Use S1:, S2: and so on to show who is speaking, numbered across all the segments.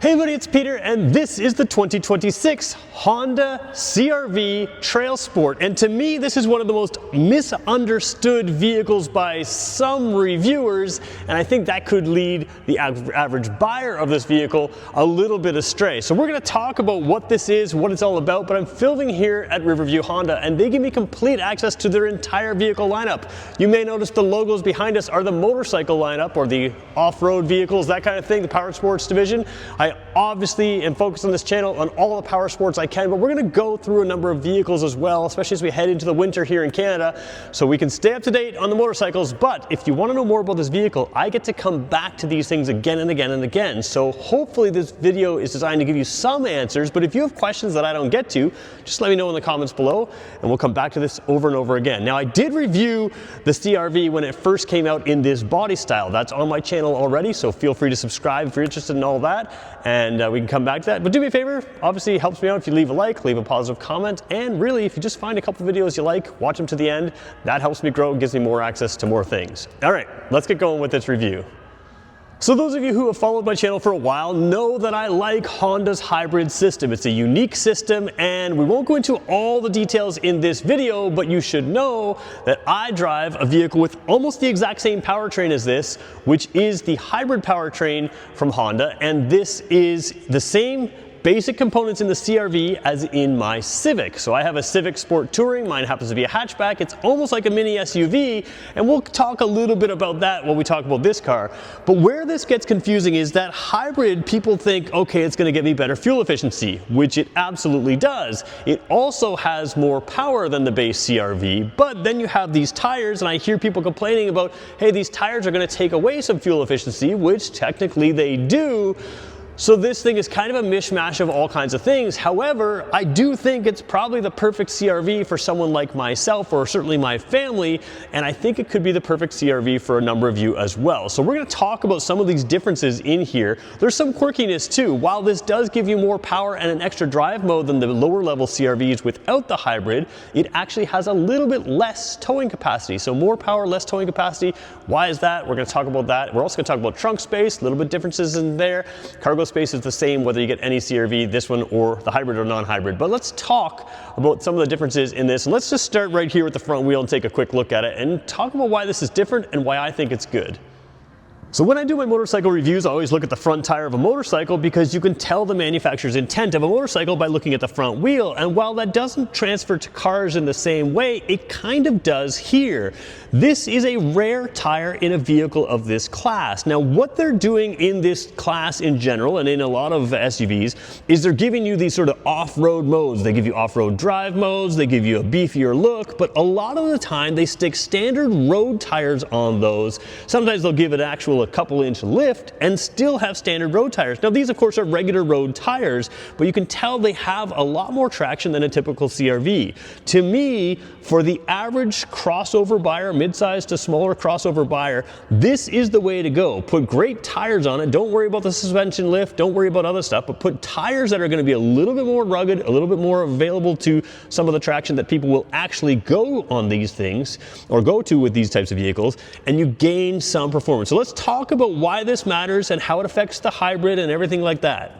S1: Hey everybody, it's Peter, and this is the 2026 Honda CR-V TrailSport. And to me, this is one of the most misunderstood vehicles by some reviewers, and I think that could lead the average buyer of this vehicle a little bit astray. So we're going to talk about what this is, what it's all about, but I'm filming here at Riverview Honda, and they give me complete access to their entire vehicle lineup. You may notice the logos behind us are the motorcycle lineup, or the off-road vehicles, that kind of thing, the power sports division. I obviously am focused on this channel on all the power sports I can, but we're going to go through a number of vehicles as well, especially as we head into the winter here in Canada, so we can stay up to date on the motorcycles. But if you want to know more about this vehicle, I get to come back to these things again and again and again. So hopefully this video is designed to give you some answers, but if you have questions that I don't get to, just let me know in the comments below, and we'll come back to this over and over again. Now, I did review the CR-V when it first came out in this body style. That's on my channel already, so feel free to subscribe if you're interested in all that, and we can come back to that. But do me a favor, obviously it helps me out if you leave a like, leave a positive comment, and really if you just find a couple videos you like, watch them to the end. That helps me grow, gives me more access to more things. All right, let's get going with this review. So those of you who have followed my channel for a while know that I like Honda's hybrid system. It's a unique system, and we won't go into all the details in this video, but you should know that I drive a vehicle with almost the exact same powertrain as this, which is the hybrid powertrain from Honda, and this is the same basic components in the CR-V as in my Civic. So I have a Civic Sport Touring, mine happens to be a hatchback. It's almost like a mini SUV, and we'll talk a little bit about that when we talk about this car. But where this gets confusing is that hybrid, people think, okay, it's gonna get me better fuel efficiency, which it absolutely does. It also has more power than the base CR-V, but then you have these tires, and I hear people complaining about, hey, these tires are gonna take away some fuel efficiency, which technically they do. So this thing is kind of a mishmash of all kinds of things. However, I do think it's probably the perfect CR-V for someone like myself, or certainly my family, and I think it could be the perfect CR-V for a number of you as well. So we're going to talk about some of these differences in here. There's some quirkiness too. While this does give you more power and an extra drive mode than the lower level CR-Vs without the hybrid, it actually has a little bit less towing capacity. So more power, less towing capacity. Why is that? We're going to talk about that. We're also going to talk about trunk space, a little bit differences in there. Cargo space is the same whether you get any CR-V, this one, or the hybrid or non-hybrid. But let's talk about some of the differences in this. And let's just start right here with the front wheel and take a quick look at it and talk about why this is different and why I think it's good. So when I do my motorcycle reviews, I always look at the front tire of a motorcycle because you can tell the manufacturer's intent of a motorcycle by looking at the front wheel. And while that doesn't transfer to cars in the same way, it kind of does here. This is a rare tire in a vehicle of this class. Now, what they're doing in this class in general, and in a lot of SUVs, is they're giving you these sort of off-road modes. They give you off-road drive modes, they give you a beefier look, but a lot of the time they stick standard road tires on those. Sometimes they'll give it actual a couple-inch lift and still have standard road tires. Now these of course are regular road tires, but you can tell they have a lot more traction than a typical CR-V. To me, for the average crossover buyer, mid-size to smaller crossover buyer, this is the way to go. Put great tires on it. Don't worry about the suspension lift. Don't worry about other stuff, but put tires that are going to be a little bit more rugged, a little bit more available to some of the traction that people will actually go on these things or go to with these types of vehicles, and you gain some performance. So let's talk about why this matters and how it affects the hybrid and everything like that.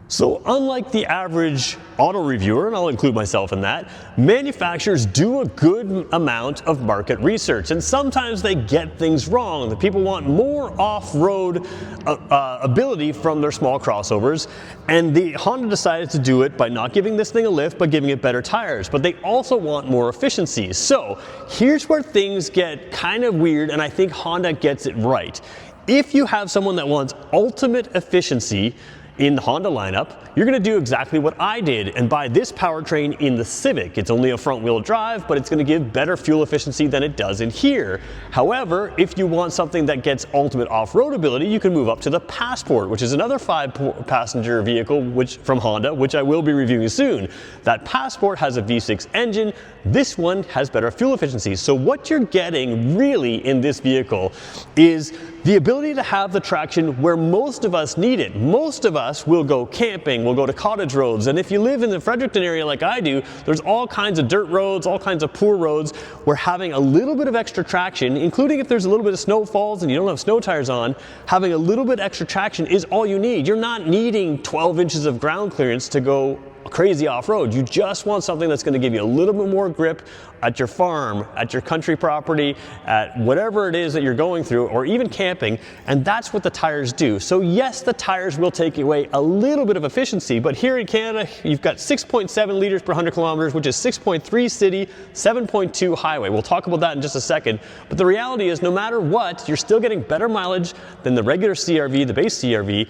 S1: So unlike the average auto reviewer, and I'll include myself in that, manufacturers do a good amount of market research, and sometimes they get things wrong. The people want more off-road ability from their small crossovers, and the Honda decided to do it by not giving this thing a lift, but giving it better tires. But they also want more efficiency. So here's where things get kind of weird, and I think Honda gets it right. If you have someone that wants ultimate efficiency in the Honda lineup, you're going to do exactly what I did and buy this powertrain in the Civic. It's only a front-wheel drive, but it's going to give better fuel efficiency than it does in here. However, if you want something that gets ultimate off-road ability, you can move up to the Passport, which is another 5-passenger vehicle from Honda, which I will be reviewing soon. That Passport has a V6 engine. This one has better fuel efficiency. So what you're getting really in this vehicle is the ability to have the traction where most of us need it. Most of us us will go camping, we'll go to cottage roads, and if you live in the Fredericton area like I do, there's all kinds of dirt roads, all kinds of poor roads, where having a little bit of extra traction, including if there's a little bit of snow falls and you don't have snow tires on, having a little bit extra traction is all you need. You're not needing 12 inches of ground clearance to go crazy off-road. You just want something that's going to give you a little bit more grip at your farm, at your country property, at whatever it is that you're going through, or even camping, and that's what the tires do. So yes, the tires will take away a little bit of efficiency, but here in Canada, you've got 6.7 liters per 100 kilometers, which is 6.3 city, 7.2 highway. We'll talk about that in just a second, but the reality is no matter what, you're still getting better mileage than the regular CRV, the base CRV,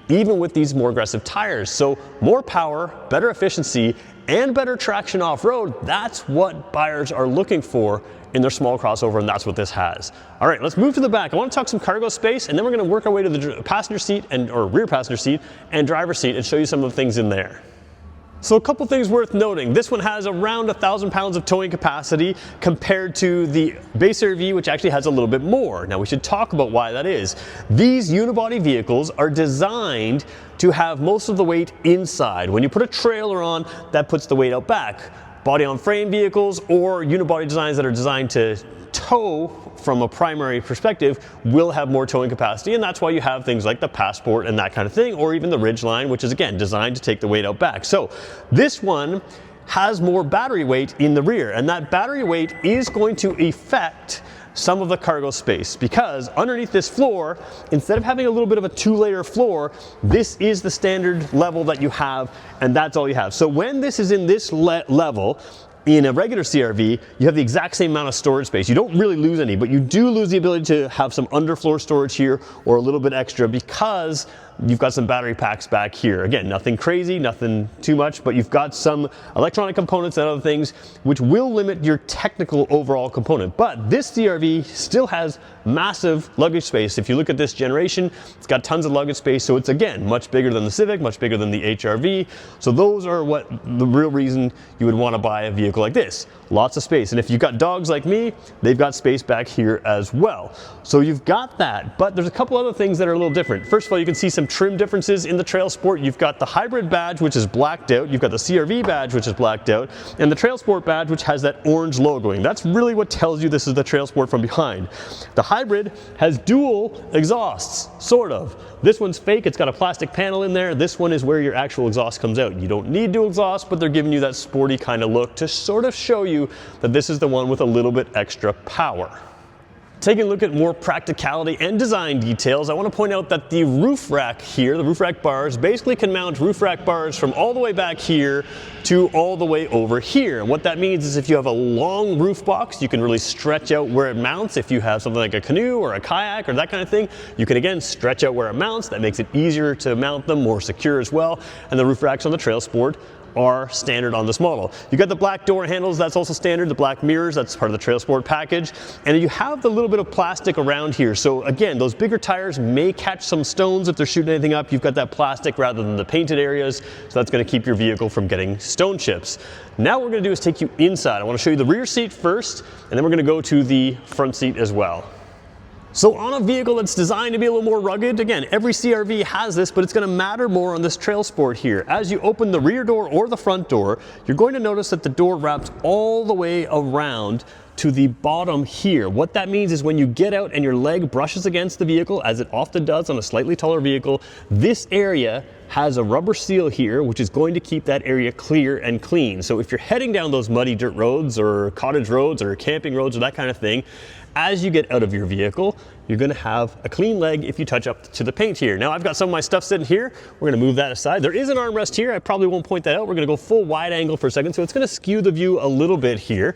S1: even with these more aggressive tires. So more power, better efficiency, and better traction off-road, that's what buyers are looking for in their small crossover, and that's what this has. All right, let's move to the back. I want to talk some cargo space, and then we're going to work our way to the passenger seat or rear passenger seat and driver's seat and show you some of the things in there. So a couple things worth noting. This one has around 1,000 pounds of towing capacity compared to the base CRV, which actually has a little bit more. Now we should talk about why that is. These unibody vehicles are designed to have most of the weight inside. When you put a trailer on, that puts the weight out back. Body on frame vehicles or unibody designs that are designed to tow from a primary perspective will have more towing capacity, and that's why you have things like the Passport and that kind of thing, or even the Ridgeline, which is again designed to take the weight out back. So this one has more battery weight in the rear, and that battery weight is going to affect some of the cargo space, because underneath this floor, instead of having a little bit of a 2-layer floor, this is the standard level that you have, and that's all you have. So when this is in this level, in a regular CRV, you have the exact same amount of storage space. You don't really lose any, but you do lose the ability to have some underfloor storage here or a little bit extra because you've got some battery packs back here. Again, nothing crazy, nothing too much, but you've got some electronic components and other things which will limit your technical overall component. But this CRV still has massive luggage space. If you look at this generation, it's got tons of luggage space, so it's again much bigger than the Civic, much bigger than the HRV. So those are what the real reason you would want to buy a vehicle like this. Lots of space, and if you've got dogs like me, they've got space back here as well. So you've got that, but there's a couple other things that are a little different. First of all, you can see some trim differences in the TrailSport. You've got the hybrid badge, which is blacked out. You've got the CRV badge, which is blacked out, and the TrailSport badge, which has that orange logoing. That's really what tells you this is the TrailSport from behind. The hybrid has dual exhausts, sort of. This one's fake, it's got a plastic panel in there. This one is where your actual exhaust comes out. You don't need dual exhaust, but they're giving you that sporty kind of look to sort of show you that this is the one with a little bit extra power. Taking a look at more practicality and design details, I want to point out that the roof rack here, the roof rack bars, basically can mount roof rack bars from all the way back here to all the way over here. And what that means is if you have a long roof box, you can really stretch out where it mounts. If you have something like a canoe or a kayak or that kind of thing, you can again stretch out where it mounts. That makes it easier to mount them, more secure as well. And the roof racks on the TrailSport are standard on this model. You got the black door handles, that's also standard. The black mirrors, that's part of the TrailSport package. And you have the little bit of plastic around here. So again, those bigger tires may catch some stones if they're shooting anything up. You've got that plastic rather than the painted areas. So that's going to keep your vehicle from getting stone chips. Now what we're going to do is take you inside. I want to show you the rear seat first, and then we're going to go to the front seat as well. So on a vehicle that's designed to be a little more rugged, again, every CRV has this, but it's going to matter more on this TrailSport here. As you open the rear door or the front door, you're going to notice that the door wraps all the way around to the bottom here. What that means is when you get out and your leg brushes against the vehicle, as it often does on a slightly taller vehicle, this area has a rubber seal here, which is going to keep that area clear and clean. So if you're heading down those muddy dirt roads or cottage roads or camping roads or that kind of thing, as you get out of your vehicle, you're going to have a clean leg if you touch up to the paint here. Now I've got some of my stuff sitting here. We're going to move that aside. There is an armrest here. I probably won't point that out. We're going to go full wide angle for a second, so it's going to skew the view a little bit here.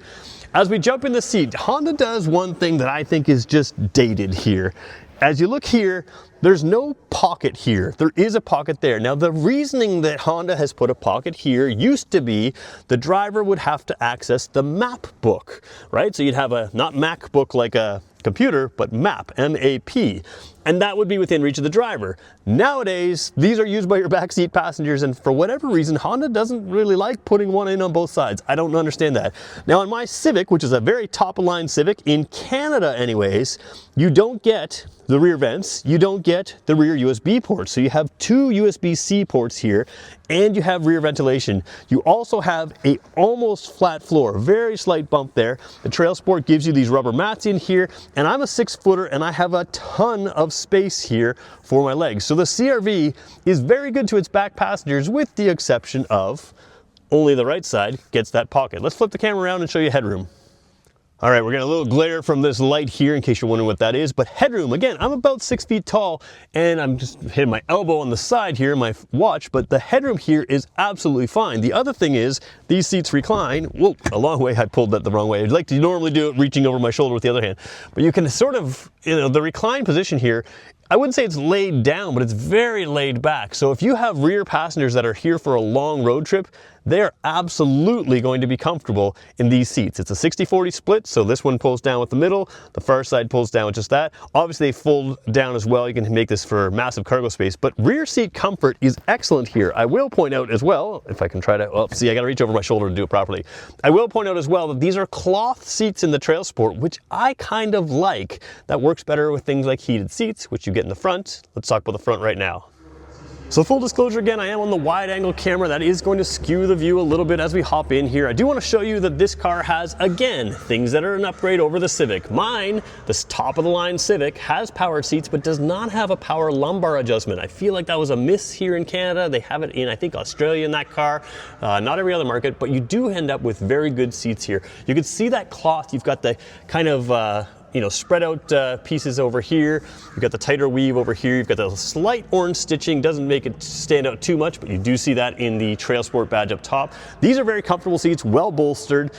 S1: As we jump in the seat, Honda does one thing that I think is just dated here. As you look here, there's no pocket here. There is a pocket there. Now the reasoning that Honda has put a pocket here used to be the driver would have to access the map book, right? So you'd have a, not MacBook like a computer, but map, M-A-P. And that would be within reach of the driver. Nowadays, these are used by your backseat passengers, and for whatever reason, Honda doesn't really like putting one in on both sides. I don't understand that. Now on my Civic, which is a very top-of-line Civic, in Canada anyways, you don't get the rear vents, you don't get forget the rear USB ports. So you have two USB-C ports here, and you have rear ventilation. You also have a almost flat floor, very slight bump there. The TrailSport gives you these rubber mats in here, and I'm a 6-footer and I have a ton of space here for my legs. So the CR-V is very good to its back passengers, with the exception of only the right side gets that pocket. Let's flip the camera around and show you headroom. All right, we're getting a little glare from this light here in case you're wondering what that is, but headroom, again, I'm about 6 feet tall and I'm just hitting my elbow on the side here, my watch, but the headroom here is absolutely fine. The other thing is these seats recline. Whoa, a long way, I pulled that the wrong way. I'd like to normally do it reaching over my shoulder with the other hand, but you can sort of, the recline position here, I wouldn't say it's laid down, but it's very laid back. So if you have rear passengers that are here for a long road trip, they're absolutely going to be comfortable in these seats. It's a 60-40 split, so this one pulls down with the middle, the far side pulls down with just that. Obviously they fold down as well. You can make this for massive cargo space, but rear seat comfort is excellent here. I will point out as well, if I can try to, oh, see, I gotta reach over my shoulder to do it properly. I will point out as well that these are cloth seats in the TrailSport, which I kind of like. That works better with things like heated seats, which you get in the front. Let's talk about the front right now. So full disclosure again, I am on the wide angle camera. That is going to skew the view a little bit as we hop in here. I do want to show you that this car has, again, things that are an upgrade over the Civic. Mine, this top of the line Civic, has powered seats but does not have a power lumbar adjustment. I feel like that was a miss here in Canada. They have it in, I think, Australia in that car. Not every other market, but you do end up with very good seats here. You can see that cloth. You've got the kind of spread out pieces over here. You've got the tighter weave over here. You've got the slight orange stitching. Doesn't make it stand out too much, but you do see that in the TrailSport badge up top. These are very comfortable seats, well bolstered,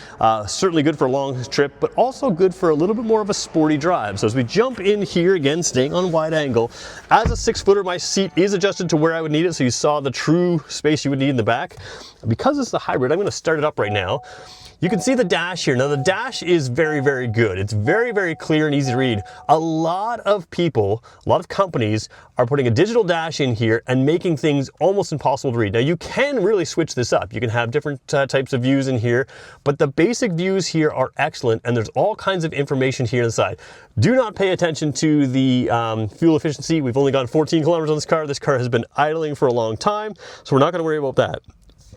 S1: certainly good for a long trip, but also good for a little bit more of a sporty drive. So as we jump in here, again, staying on wide angle, as a 6-footer, my seat is adjusted to where I would need it, so you saw the true space you would need in the back. Because it's a hybrid, I'm gonna start it up right now. You can see the dash here. Now the dash is very, very good. It's very, very clear and easy to read. A lot of people, a lot of companies are putting a digital dash in here and making things almost impossible to read. Now you can really switch this up. You can have different types of views in here, but the basic views here are excellent, and there's all kinds of information here inside. Do not pay attention to the fuel efficiency. We've only gone 14 kilometers on this car. This car has been idling for a long time, so we're not gonna worry about that.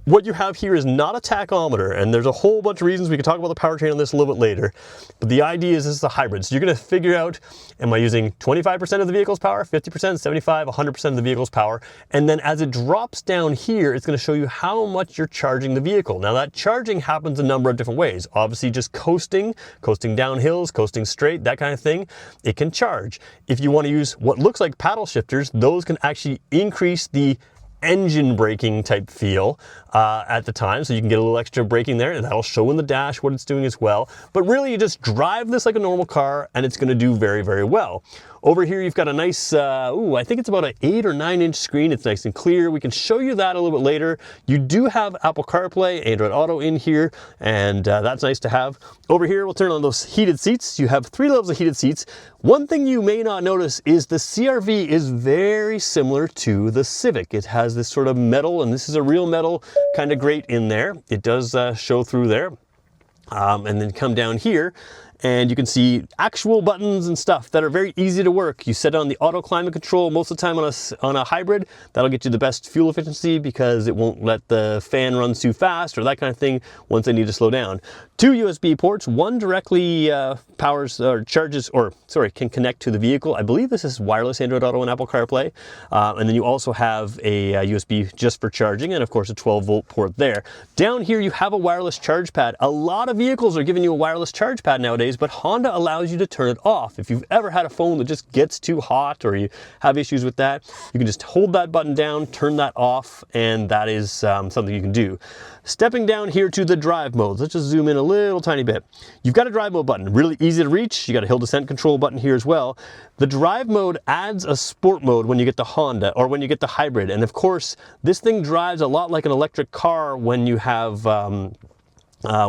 S1: What you have here is not a tachometer, and there's a whole bunch of reasons. We can talk about the powertrain on this a little bit later, but the idea is this is a hybrid. So you're gonna figure out, am I using 25% of the vehicle's power, 50%, 75, 100% of the vehicle's power? And then as it drops down here, it's gonna show you how much you're charging the vehicle. Now that charging happens a number of different ways. Obviously just coasting down hills, coasting straight, that kind of thing, it can charge. If you wanna use what looks like paddle shifters, those can actually increase the engine braking type feel at the time, so you can get a little extra braking there, and that'll show in the dash what it's doing as well. But really you just drive this like a normal car and it's going to do very, very well. Over here you've got a nice, I think it's about an 8 or 9 inch screen. It's nice and clear. We can show you that a little bit later. You do have Apple CarPlay, Android Auto in here, and that's nice to have. Over here, we'll turn on those heated seats. You have 3 levels of heated seats. One thing you may not notice is the CR-V is very similar to the Civic. It has this sort of metal, and this is a real metal kind of grate in there. It does show through there. And then come down here, and you can see actual buttons and stuff that are very easy to work. You set on the auto climate control most of the time on a hybrid. That'll get you the best fuel efficiency because it won't let the fan run too fast or that kind of thing once they need to slow down. 2 USB ports, one directly powers or charges, or sorry, can connect to the vehicle. I believe this is wireless Android Auto and Apple CarPlay. And then you also have a USB just for charging, and of course a 12-volt port there. Down here you have a wireless charge pad. A lot of vehicles are giving you a wireless charge pad nowadays, but Honda allows you to turn it off. If you've ever had a phone that just gets too hot or you have issues with that, you can just hold that button down, turn that off, and that is something you can do. Stepping down here to the drive modes, let's just zoom in a little tiny bit. You've got a drive mode button, really easy to reach. You got a hill descent control button here as well. The drive mode adds a sport mode when you get the Honda or when you get the hybrid. And of course, this thing drives a lot like an electric car when you have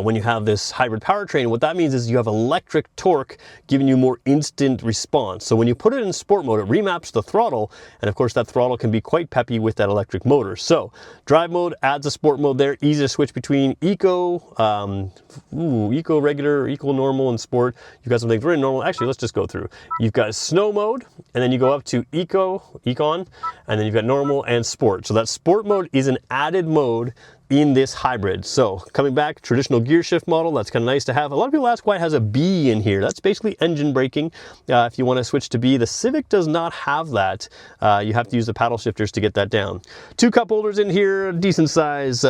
S1: when you have this hybrid powertrain, what that means is you have electric torque giving you more instant response. So when you put it in sport mode, it remaps the throttle, and of course that throttle can be quite peppy with that electric motor. So drive mode adds a sport mode there, easy to switch between eco, eco regular, eco normal, and sport. You've got some things really normal. Actually, let's just go through. You've got snow mode, and then you go up to econ, and then you've got normal and sport. So that sport mode is an added mode in this hybrid. So coming back, traditional gear shift model, that's kind of nice to have. A lot of people ask why it has a B in here. That's basically engine braking. If you want to switch to B, the Civic does not have that. You have to use the paddle shifters to get that down. 2 cup holders in here, decent size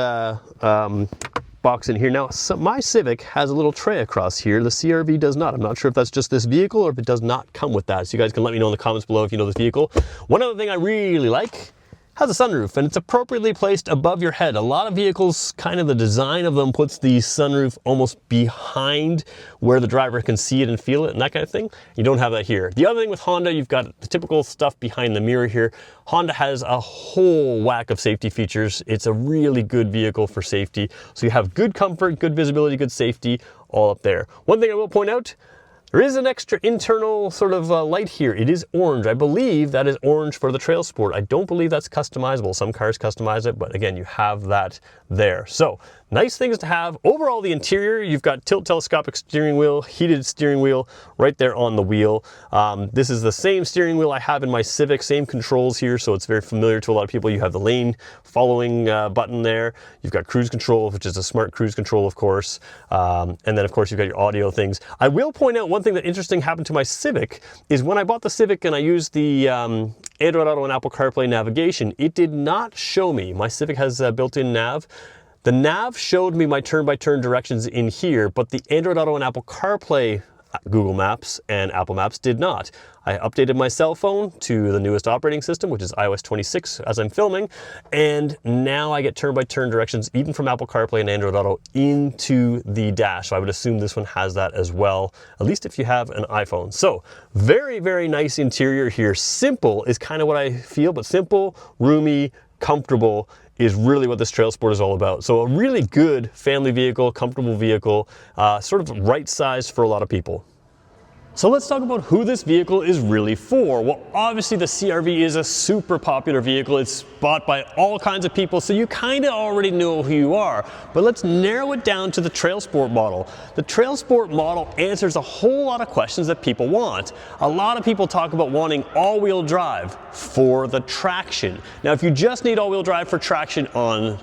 S1: box in here. Now, my Civic has a little tray across here. The CR-V does not. I'm not sure if that's just this vehicle or if it does not come with that. So you guys can let me know in the comments below if you know this vehicle. One other thing I really like, has a sunroof, and it's appropriately placed above your head. A lot of vehicles, kind of the design of them puts the sunroof almost behind where the driver can see it and feel it and that kind of thing. You don't have that here. The other thing with Honda, you've got the typical stuff behind the mirror here. Honda has a whole whack of safety features. It's a really good vehicle for safety. So you have good comfort, good visibility, good safety, all up there. One thing I will point out, there is an extra internal sort of light here. It is orange. I believe that is orange for the TrailSport. I don't believe that's customizable. Some cars customize it, but again, you have that there. So nice things to have. Overall, the interior, you've got tilt telescopic steering wheel, heated steering wheel right there on the wheel. This is the same steering wheel I have in my Civic, same controls here, so it's very familiar to a lot of people. You have the lane following button there. You've got cruise control, which is a smart cruise control, of course. And then, of course, you've got your audio things. I will point out one thing that interesting happened to my Civic is when I bought the Civic and I used the Android Auto and Apple CarPlay navigation, it did not show me. My Civic has built-in nav. The nav showed me my turn-by-turn directions in here, but the Android Auto and Apple CarPlay, Google Maps and Apple Maps did not. I updated my cell phone to the newest operating system, which is iOS 26 as I'm filming, and now I get turn-by-turn directions even from Apple CarPlay and Android Auto into the dash. So I would assume this one has that as well, at least if you have an iPhone. So very, very nice interior here. Simple is kind of what I feel, but simple, roomy, comfortable is really what this TrailSport is all about. So a really good family vehicle, comfortable vehicle, sort of right sized for a lot of people. So let's talk about who this vehicle is really for. Well, obviously the CR-V is a super popular vehicle. It's bought by all kinds of people, so you kind of already know who you are. But let's narrow it down to the TrailSport model. The TrailSport model answers a whole lot of questions that people want. A lot of people talk about wanting all-wheel drive for the traction. Now, if you just need all-wheel drive for traction on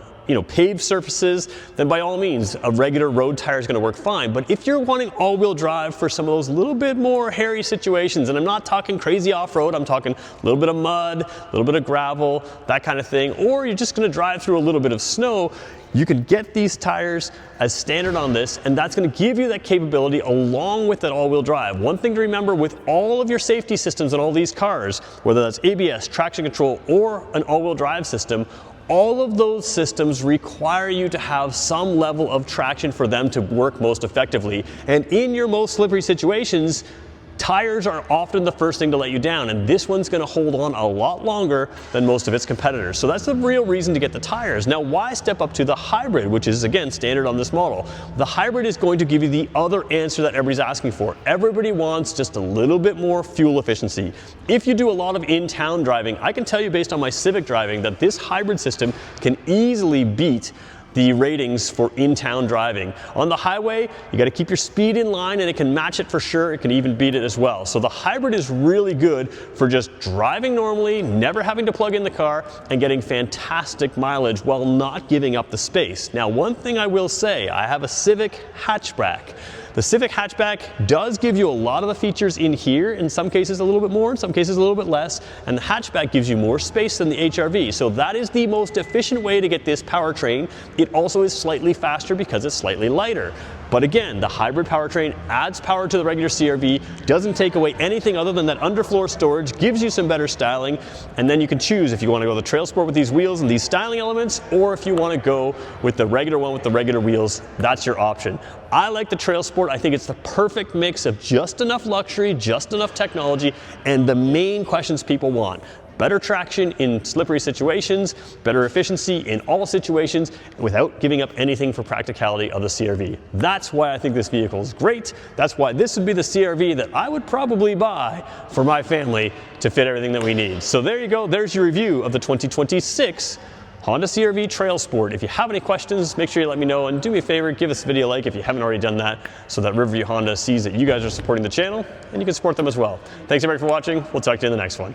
S1: paved surfaces, then by all means, a regular road tire is going to work fine. But if you're wanting all-wheel drive for some of those little bit more hairy situations, and I'm not talking crazy off-road, I'm talking a little bit of mud, a little bit of gravel, that kind of thing, or you're just going to drive through a little bit of snow, you can get these tires as standard on this, and that's going to give you that capability along with that all-wheel drive. One thing to remember with all of your safety systems on all these cars, whether that's ABS, traction control, or an all-wheel drive system, all of those systems require you to have some level of traction for them to work most effectively. And in your most slippery situations, tires are often the first thing to let you down, and this one's going to hold on a lot longer than most of its competitors. So that's the real reason to get the tires. Now, why step up to the hybrid, which is, again, standard on this model? The hybrid is going to give you the other answer that everybody's asking for. Everybody wants just a little bit more fuel efficiency. If you do a lot of in-town driving, I can tell you based on my Civic driving that this hybrid system can easily beat the ratings for in-town driving. On the highway, you got to keep your speed in line, and it can match it for sure. It can even beat it as well. So the hybrid is really good for just driving normally, never having to plug in the car, and getting fantastic mileage while not giving up the space. Now, one thing I will say, I have a Civic hatchback. The Civic hatchback does give you a lot of the features in here, in some cases a little bit more, in some cases a little bit less, and the hatchback gives you more space than the HR-V. So that is the most efficient way to get this powertrain. It also is slightly faster because it's slightly lighter. But again, the hybrid powertrain adds power to the regular CR-V, doesn't take away anything other than that underfloor storage, gives you some better styling, and then you can choose if you want to go the TrailSport with these wheels and these styling elements, or if you want to go with the regular one with the regular wheels, that's your option. I like the TrailSport. I think it's the perfect mix of just enough luxury, just enough technology, and the main questions people want. better traction in slippery situations, better efficiency in all situations, without giving up anything for practicality of the CR-V. That's why I think this vehicle is great. That's why this would be the CR-V that I would probably buy for my family to fit everything that we need. So there you go, there's your review of the 2026 Honda CR-V TrailSport. If you have any questions, make sure you let me know, and do me a favor, give this video a like if you haven't already done that, so that Riverview Honda sees that you guys are supporting the channel and you can support them as well. Thanks everybody for watching. We'll talk to you in the next one.